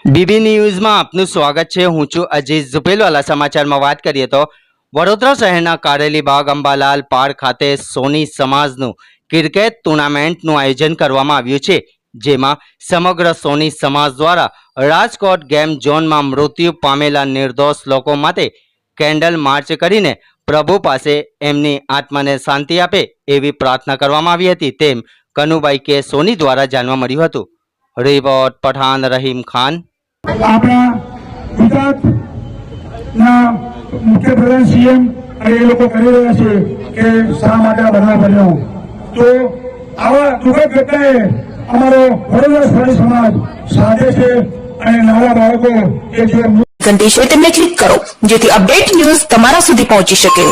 BB ન્યૂઝમાં આપનું સ્વાગત છે। હું છું અજીઝ ઝુપેલવાલા। સમાચારમાં વાત કરીએ તો વડોદરા શહેરના કારેલીબાગ અંબાલાલ પાર્ક ખાતે સોની સમાજનું ક્રિકેટ ટુર્નામેન્ટનું આયોજન કરવામાં આવ્યું છે, જેમાં સમગ્ર સોની સમાજ દ્વારા રાજકોટ ગેમ ઝોનમાં મૃત્યુ પામેલા નિર્દોષ લોકો માટે કેન્ડલ માર્ચ કરીને પ્રભુ પાસે એમની આત્માને શાંતિ આપે એવી પ્રાર્થના કરવામાં આવી હતી, તેમ કનુભાઈ કે સોની દ્વારા જાણવા મળ્યું હતું। રિપોર્ટ પઠાણ રહીમ ખાન। આપણા ગુજરાતના મુખ્યપ્રધાન સીએમ અને એ લોકો કરી રહ્યા છે કે શા માટે આ બનાવ બન્યો, તો આવા દુઃખદ ઘટનાએ અમારો વડોદરા સોની સમાજ સાથે છે અને નાના બાળકો કે જે ઘંટી છે તેમને ક્લિક કરો જેથી અપડેટ ન્યૂઝ તમારા સુધી પહોંચી શકે।